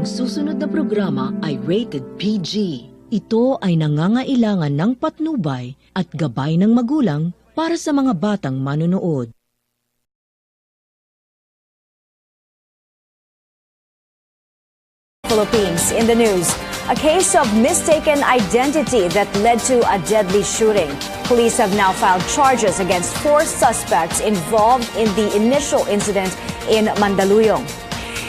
Ang susunod na programa ay rated PG. Ito ay nangangailangan ng patnubay at gabay ng magulang para sa mga batang manonood. Philippines in the news. A case of mistaken identity that led to a deadly shooting. Police have now filed charges against 4 suspects involved in the initial incident in Mandaluyong.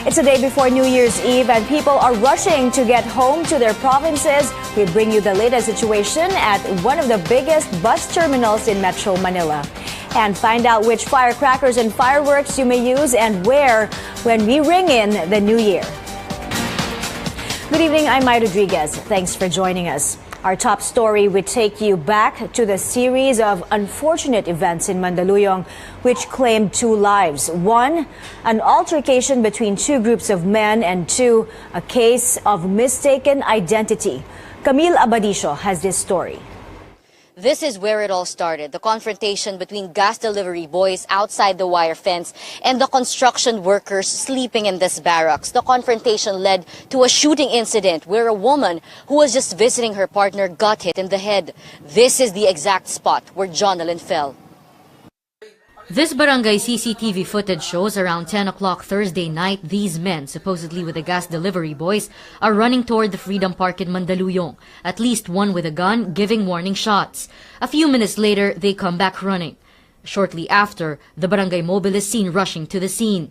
It's a day before New Year's Eve and people are rushing to get home to their provinces. We bring you the latest situation at one of the biggest bus terminals in Metro Manila. And find out which firecrackers and fireworks you may use and where when we ring in the new year. Good evening, I'm Mai Rodriguez. Thanks for joining us. Our top story would take you back to the series of unfortunate events in Mandaluyong which claimed 2 lives. 1, an altercation between 2 groups of men, and 2, a case of mistaken identity. Camille Abadisio has this story. This is where it all started, the confrontation between gas delivery boys outside the wire fence and the construction workers sleeping in this barracks. The confrontation led to a shooting incident where a woman who was just visiting her partner got hit in the head. This is the exact spot where Jonalyn fell. This barangay CCTV footage shows around 10 o'clock Thursday night, these men, supposedly with the gas delivery boys, are running toward the Freedom Park in Mandaluyong, at least one with a gun giving warning shots. A few minutes later, they come back running. Shortly after, the barangay mobile is seen rushing to the scene.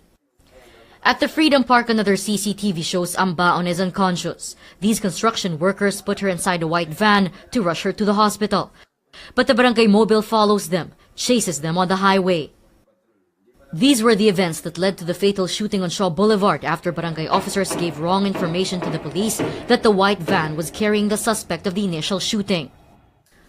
At the Freedom Park, another CCTV shows Ambaon is unconscious. These construction workers put her inside a white van to rush her to the hospital. But the barangay mobile follows them, chases them on the highway. These were the events that led to the fatal shooting on Shaw Boulevard after barangay officers gave wrong information to the police that the white van was carrying the suspect of the initial shooting.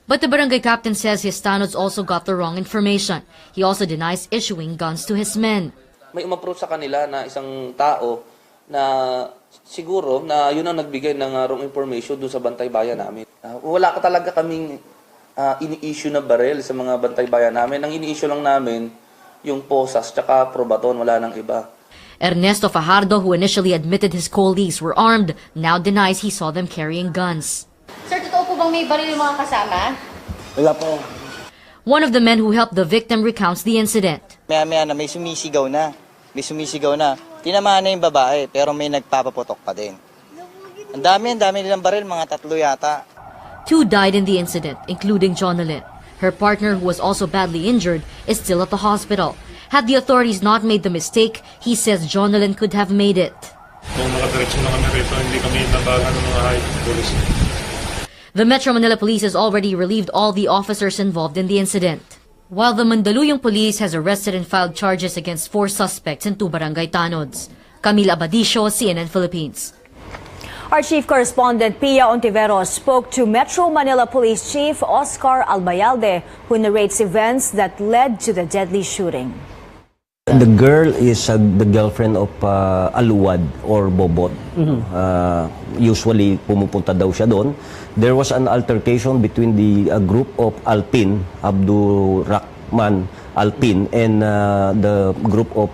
But the barangay captain says his tanods also got the wrong information. He also denies issuing guns to his men. May umapproach sa kanila na isang tao na siguro na yun ang nagbigay ng wrong information doon sa bantay bayan namin. Wala ka talaga kaming ini-issue na barel sa mga bantay bayan namin. Ang ini-issue lang namin, yung posas tsaka probaton, wala nang iba. Ernesto Fajardo, who initially admitted his colleagues were armed, now denies he saw them carrying guns. Sir, totoo po bang may baril yung mga kasama? Wala po. One of the men who helped the victim recounts the incident. Maya-maya na may sumisigaw na. Tinamaan na yung babae, pero may nagpapaputok pa din. Ang dami nilang baril, mga 3 yata. 2 died in the incident, including Jonalyn. Her partner, who was also badly injured, is still at the hospital. Had the authorities not made the mistake, he says Jonalyn could have made it. The Metro Manila Police has already relieved all the officers involved in the incident, while the Mandaluyong Police has arrested and filed charges against 4 suspects and 2 barangay tanods. Camille Abadisio, CNN Philippines. Our chief correspondent Pia Ontiveros spoke to Metro Manila Police Chief Oscar Albayalde, who narrates events that led to the deadly shooting. The girl is the girlfriend of Aluwad or Bobot. Usually pumupunta daw siya doon. There was an altercation between the group of Alpin, Abdul Rahman Alpin, and the group of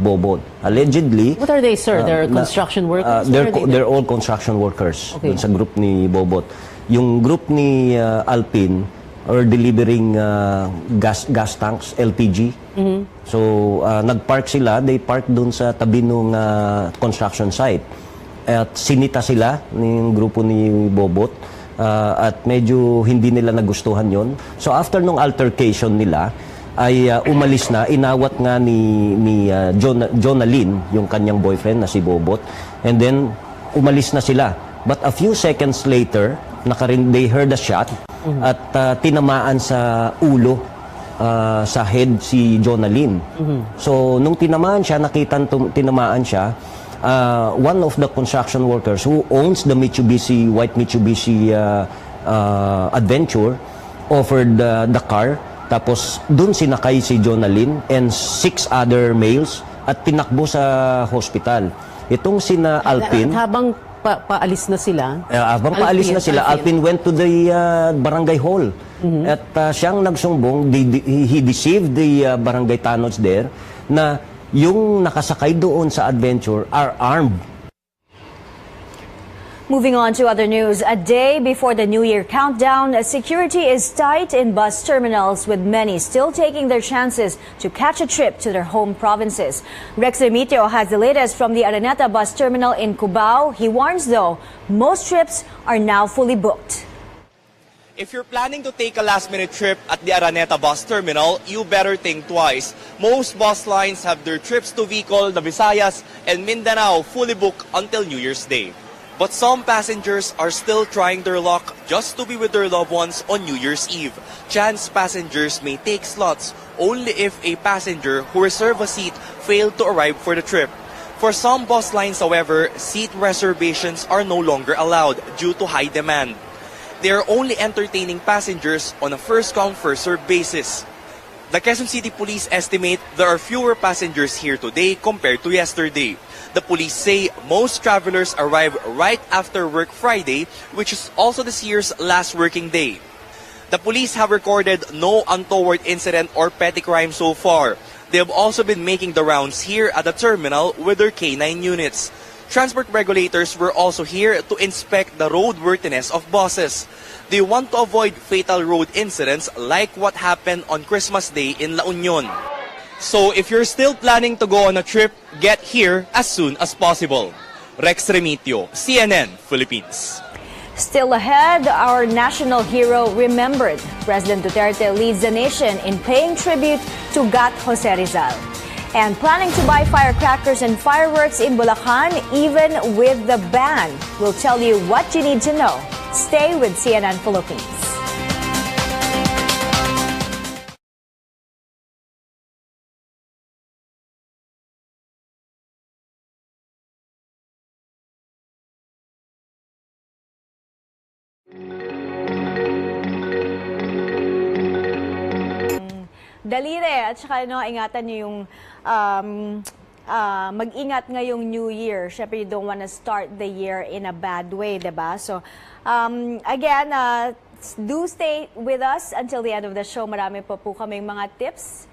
Bobot. Allegedly, what are they, sir? They're construction workers? They're all construction workers. Okay. Dun sa group ni Bobot. Yung group ni Alpin are delivering gas tanks, LPG. So, nag-park sila. They parked dun sa tabi ng construction site. At sinita sila ng grupo ni Bobot. At medyo hindi nila nagustuhan yon. So, after nung altercation nila, ay umalis na, inawat nga ni Jonalyn, yung kanyang boyfriend na si Bobot, and then umalis na sila. But a few seconds later, they heard a shot at tinamaan sa ulo, sa head si Jonalyn. So nung tinamaan siya, tinamaan siya, one of the construction workers who owns the white Mitsubishi Adventure offered the car. Tapos, dun sinakay si Jonalyn and 6 other males at tinakbo sa hospital. Itong sina Alpin... At habang paalis na sila? Paalis na sila, Alpin went to the barangay hall. At siyang nagsumbong, he deceived the barangay tanods there na yung nakasakay doon sa adventure are armed. Moving on to other news, a day before the New Year countdown, security is tight in bus terminals with many still taking their chances to catch a trip to their home provinces. Rex Remitio has the latest from the Araneta bus terminal in Cubao. He warns though, most trips are now fully booked. If you're planning to take a last-minute trip at the Araneta bus terminal, you better think twice. Most bus lines have their trips to Bicol, the Visayas, and Mindanao fully booked until New Year's Day. But some passengers are still trying their luck just to be with their loved ones on New Year's Eve. Chance passengers may take slots only if a passenger who reserved a seat failed to arrive for the trip. For some bus lines, however, seat reservations are no longer allowed due to high demand. They are only entertaining passengers on a first-come, first-served basis. The Quezon City Police estimate there are fewer passengers here today compared to yesterday. The police say most travelers arrive right after work Friday, which is also this year's last working day. The police have recorded no untoward incident or petty crime so far. They have also been making the rounds here at the terminal with their K9 units. Transport regulators were also here to inspect the roadworthiness of buses. They want to avoid fatal road incidents like what happened on Christmas Day in La Union. So if you're still planning to go on a trip, get here as soon as possible. Rex Remitio, CNN, Philippines. Still ahead, our national hero remembered. President Duterte leads the nation in paying tribute to Gat Jose Rizal. And planning to buy firecrackers and fireworks in Bulacan, even with the ban. We'll tell you what you need to know. Stay with CNN Philippines. Dalire at saka ingatan niyo yung mag-ingat ngayong New Year. Syempre, you don't want to start the year in a bad way, diba? So, again, do stay with us until the end of the show. Marami pa po kaming mga tips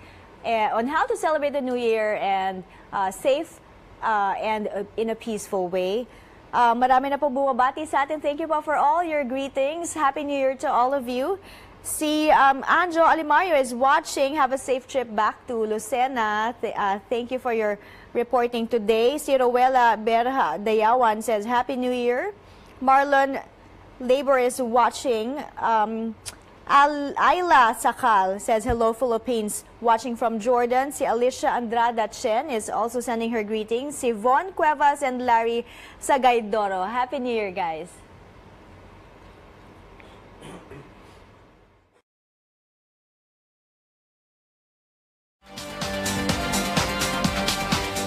on how to celebrate the New Year and safe and in a peaceful way. Marami na po bumabati sa atin. Thank you po for all your greetings. Happy New Year to all of you. Si Anjo Alimario is watching. Have a safe trip back to Lucena. Thank you for your reporting today. Si Rowella Berha Dayawan says, Happy New Year. Marlon Labor is watching. Ayla Sakal says, hello Philippines. Watching from Jordan. Si Alicia Andrada Chen is also sending her greetings. Si Von Cuevas and Larry Sagaydoro. Happy New Year, guys.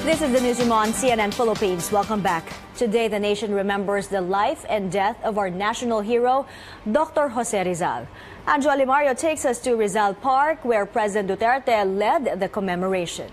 This is the newsroom on CNN Philippines. Welcome back. Today, the nation remembers the life and death of our national hero, Dr. Jose Rizal. Anjo Alimario takes us to Rizal Park, where President Duterte led the commemoration.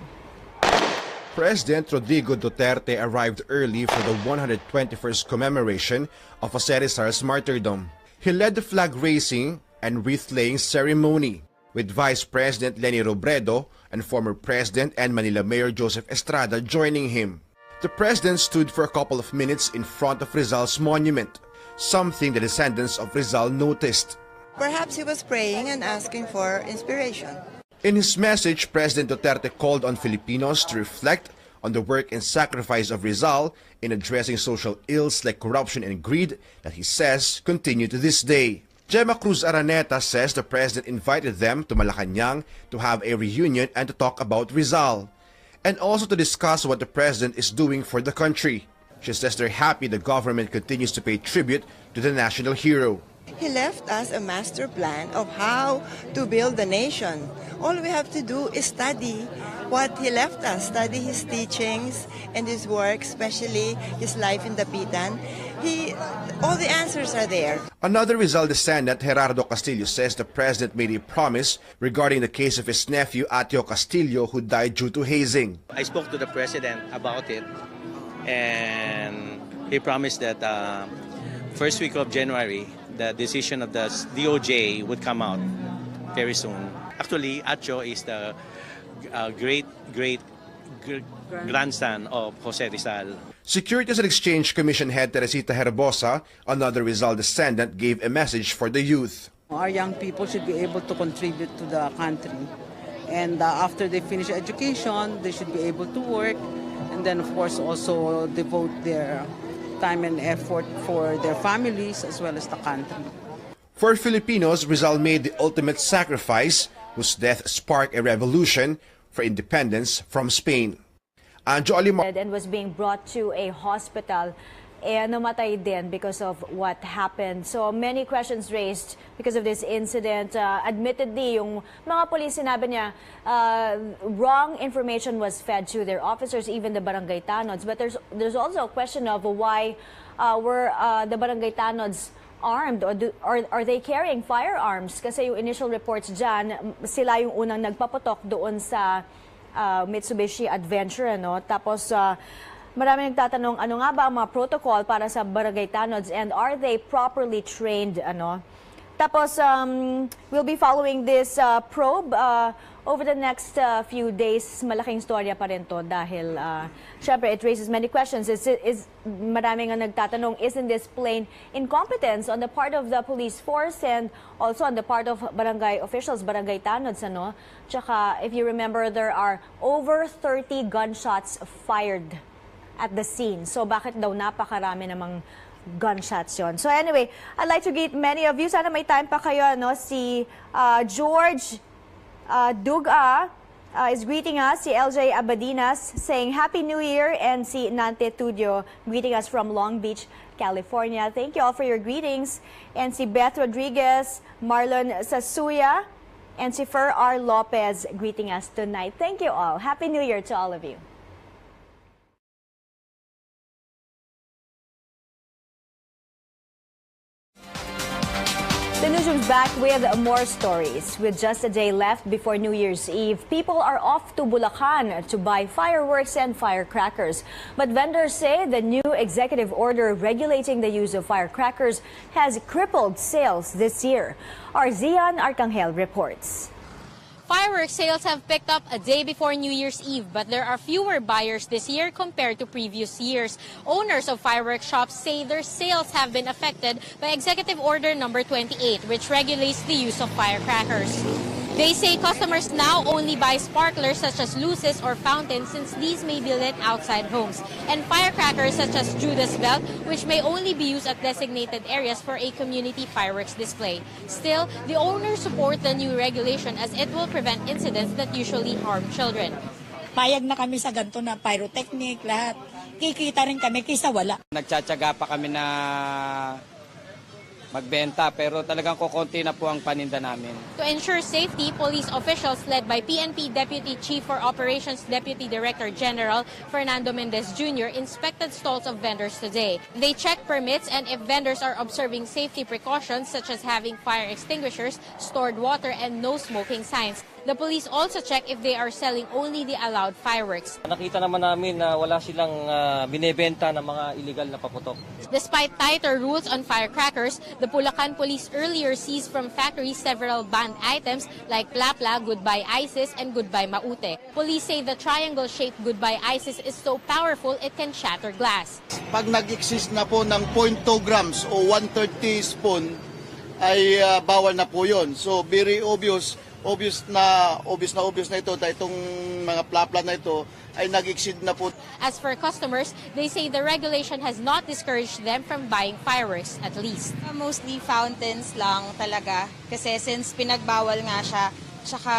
President Rodrigo Duterte arrived early for the 121st commemoration of Jose Rizal's martyrdom. He led the flag raising and wreath-laying ceremony, with Vice President Leni Robredo and former President and Manila Mayor Joseph Estrada joining him. The President stood for a couple of minutes in front of Rizal's monument, something the descendants of Rizal noticed. Perhaps he was praying and asking for inspiration. In his message, President Duterte called on Filipinos to reflect on the work and sacrifice of Rizal in addressing social ills like corruption and greed that he says continue to this day. Gemma Cruz Araneta says the President invited them to Malacanang to have a reunion and to talk about Rizal, and also to discuss what the President is doing for the country. She says they're happy the government continues to pay tribute to the national hero. He left us a master plan of how to build the nation. All we have to do is study what he left us, study his teachings and his work, especially his life in Dapitan. All the answers are there. Another Rizal descendant, Gerardo Castillo, says the President made a promise regarding the case of his nephew, Atio Castillo, who died due to hazing. I spoke to the President about it, and he promised that first week of January, the decision of the DOJ would come out very soon. Actually, Atio is the great grandstand of Jose Rizal. Securities and Exchange Commission head Teresita Herbosa, another Rizal descendant, gave a message for the youth. Our young people should be able to contribute to the country. And after they finish education, they should be able to work and then, of course, also devote their time and effort for their families as well as the country. For Filipinos, Rizal made the ultimate sacrifice, whose death sparked a revolution for independence from Spain. Anjo Alimar And was being brought to a hospital. Namatay din because of what happened. So many questions raised because of this incident. Admittedly, yung mga police sinabi niya, wrong information was fed to their officers, even the barangay tanods. But there's also a question of why were the barangay tanods armed, or are they carrying firearms? Kasi yung initial reports dyan, sila yung unang nagpaputok doon sa Mitsubishi Adventure, no? Tapos marami nagtatanong, ano nga ba ang mga protocol para sa barangay tanods and are they properly trained, ano? Tapos we'll be following this probe over the next few days. Malaking storya pa rin to dahil syempre it raises many questions. Maraming ang nagtatanong, isn't this plain incompetence on the part of the police force and also on the part of barangay officials, barangay tanods, ano? Tsaka if you remember, there are over 30 gunshots fired at the scene. So bakit daw napakarami namang gunshots yon? So anyway, I'd like to greet many of you. Sana may time pa kayo, no? Si George Duga is greeting us. Si LJ Abadinas saying Happy New Year. And si Nante Tudio greeting us from Long Beach, California. Thank you all for your greetings. And si Beth Rodriguez, Marlon Sasuya, and si Fer R. Lopez greeting us tonight. Thank you all. Happy New Year to all of you. The newsroom's back with more stories. With just a day left before New Year's Eve, people are off to Bulacan to buy fireworks and firecrackers. But vendors say the new executive order regulating the use of firecrackers has crippled sales this year. Our Zian Arcangel reports. Fireworks sales have picked up a day before New Year's Eve, but there are fewer buyers this year compared to previous years. Owners of fireworks shops say their sales have been affected by Executive Order number 28, which regulates the use of firecrackers. They say customers now only buy sparklers such as luces or fountains since these may be lit outside homes, and firecrackers such as Judas Belt, which may only be used at designated areas for a community fireworks display. Still, the owners support the new regulation as it will prevent incidents that usually harm children. Payag na kami sa ganito na pyrotechnic, lahat. Kikita rin kami kaysa wala. Nagtsatsaga pa kami na magbenta pero talagang kukonti na po ang paninda namin. To ensure safety, police officials led by PNP Deputy Chief for Operations Deputy Director General Fernando Mendez Jr. inspected stalls of vendors today. They checked permits and if vendors are observing safety precautions such as having fire extinguishers, stored water, and no smoking signs. The police also check if they are selling only the allowed fireworks. Nakita naman namin na wala silang binebenta ng mga illegal na paputok. Despite tighter rules on firecrackers, the Bulacan police earlier seized from factories several banned items like Plapla, Goodbye ISIS, and Goodbye Maute. Police say the triangle-shaped Goodbye ISIS is so powerful it can shatter glass. Pag nag-exist na po ng 0.2 grams o 1/3 teaspoon ay bawal na po yun. So very obvious na ito dahil itong mga plapla na ito ay nag-exceed na po. As for customers, they say the regulation has not discouraged them from buying fireworks at least. Mostly fountains lang talaga kasi since pinagbawal nga siya, tsaka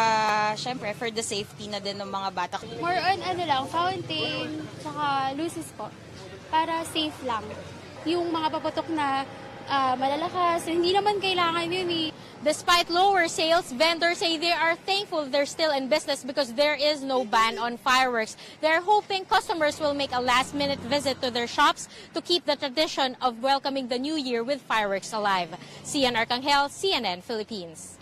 syempre for the safety na din ng mga bata. More on fountain, tsaka luces po, para safe lang. Yung mga paputok na malalakas, hindi naman kailangan yun eh. Despite lower sales, vendors say they are thankful they're still in business because there is no ban on fireworks. They're hoping customers will make a last-minute visit to their shops to keep the tradition of welcoming the new year with fireworks alive. Zian Arcangel, CNN Philippines.